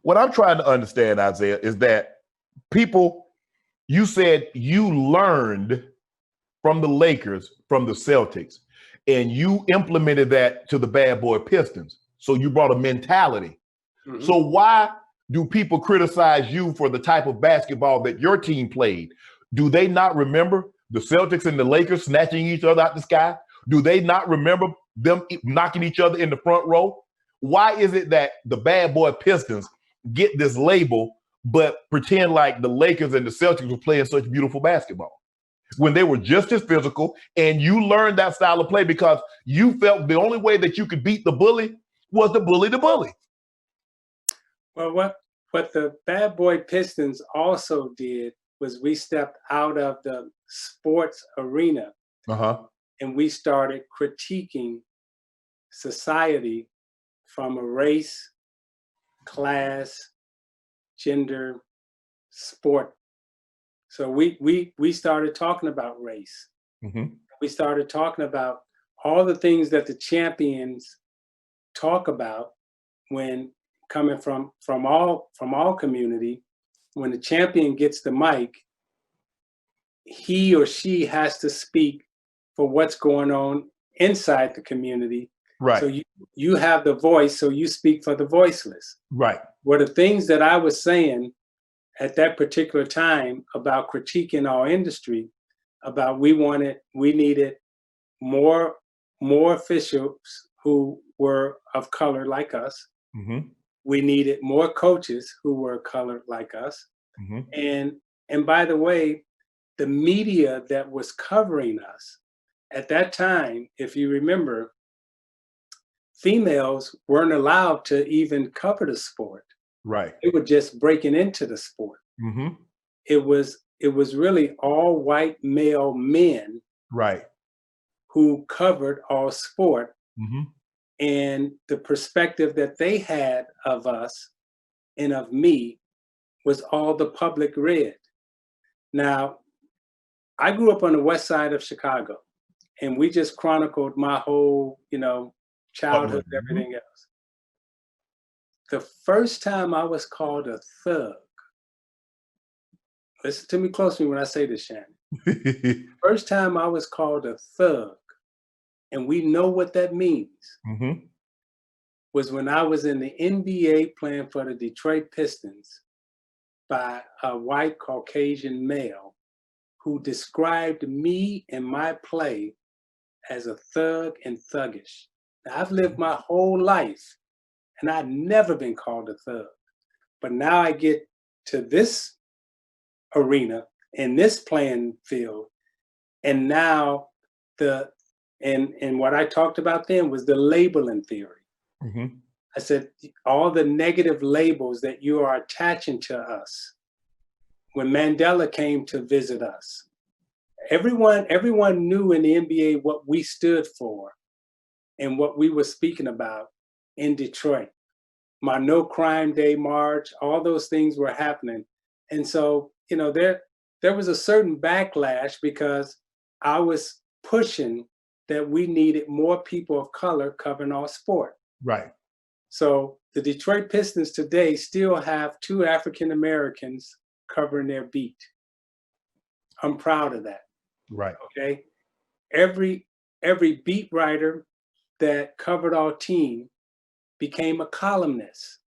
What I'm trying to understand, Isaiah, is that people, you said you learned from the Lakers, from the Celtics, and you implemented that to the bad boy Pistons. So you brought a mentality. Mm-hmm. So why do people criticize you for the type of basketball that your team played? Do they not remember the Celtics and the Lakers snatching each other out the sky? Do they not remember them knocking each other in the front row? Why is it that the bad boy Pistons get this label, but pretend like the Lakers and the Celtics were playing such beautiful basketball when they were just as physical, and you learned that style of play because you felt the only way that you could beat the bully was to bully the bully? Well, what the bad boy Pistons also did was we stepped out of the sports arena and we started critiquing society from a race, class, gender, sport. So we started talking about race. Mm-hmm. We started talking about all the things that the champions talk about when coming from all community. When the champion gets the mic, he or she has to speak for what's going on inside the community. Right. So you have the voice, so you speak for the voiceless. Right. Well, the things that I was saying at that particular time about critiquing our industry, about we needed more officials who were of color like us. Mm-hmm. We needed more coaches who were colored like us. Mm-hmm. And by the way, the media that was covering us at that time, if you remember, females weren't allowed to even cover the sport. Right. They were just breaking into the sport. Mm-hmm. It was really all white male men, right, who covered all sport. Mm-hmm. And the perspective that they had of us and of me was all the public read. Now, I grew up on the west side of Chicago, and we just chronicled my whole, childhood and everything else. The first time I was called a thug, listen to me closely when I say this, Shannon. First time I was called a thug, and we know what that means, mm-hmm. was when I was in the NBA playing for the Detroit Pistons by a white Caucasian male who described me and my play as a thug and thuggish. Now, I've lived my whole life and I've never been called a thug. But now I get to this arena in this playing field, and now and what I talked about then was the labeling theory. Mm-hmm. I said, all the negative labels that you are attaching to us. When Mandela came to visit us, everyone knew in the NBA what we stood for and what we were speaking about in Detroit. My No Crime Day march, all those things were happening. And so, there was a certain backlash because I was pushing that we needed more people of color covering our sport. Right. So the Detroit Pistons today still have 2 African Americans covering their beat. I'm proud of that. Right. Okay. Every beat writer that covered our team became a columnist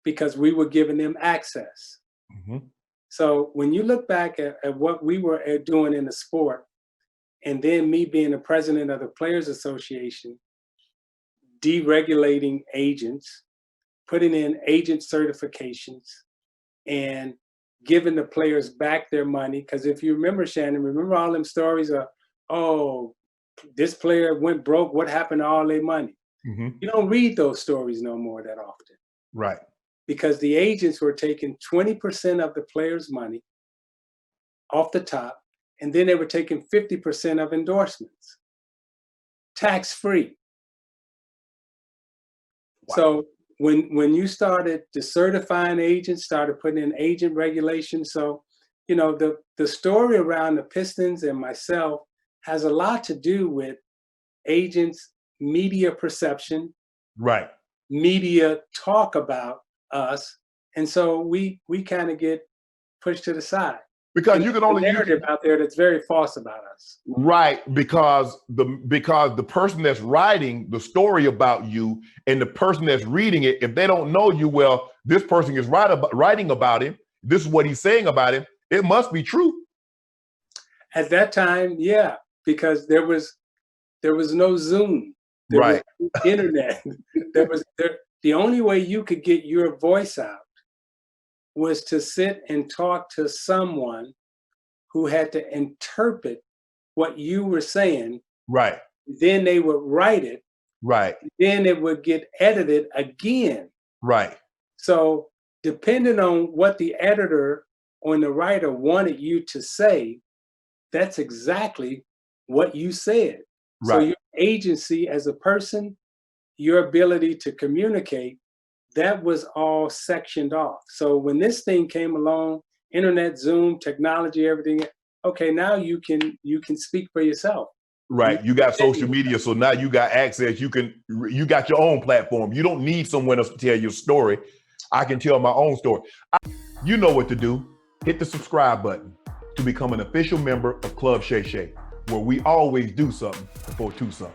because we were giving them access. Mm-hmm. So when you look back at what we were doing in the sport, and then me being the president of the Players Association, deregulating agents, putting in agent certifications, and giving the players back their money. Because if you remember, Shannon, remember all them stories of, oh, this player went broke, what happened to all their money? Mm-hmm. You don't read those stories no more that often. Right. Because the agents were taking 20% of the players' money off the top, and then they were taking 50% of endorsements, tax-free. Wow. So when you started decertifying agents, started putting in agent regulations, so the story around the Pistons and myself has a lot to do with agents' media perception, right? Media talk about us, And so we kind of get pushed to the side. Because you can only use narrative out there that's very false about us. Right, because the person that's writing the story about you and the person that's reading it, if they don't know you well, this person is writing about him. This is what he's saying about him. It must be true. At that time, yeah, because there was no Zoom, there Right. was no internet. The only way you could get your voice out was to sit and talk to someone who had to interpret what you were saying. Right. Then they would write it. Right. Then it would get edited again. Right. So depending on what the editor or the writer wanted you to say, that's exactly what you said. Right. So your agency as a person, your ability to communicate, that was all sectioned off. So when this thing came along, internet, Zoom, technology, everything, okay, now you can speak for yourself. Right. You got social media, so now you got access. You got your own platform. You don't need someone else to tell your story. I can tell my own story. You know what to do. Hit the subscribe button to become an official member of Club Shay Shay, where we always do something before two something.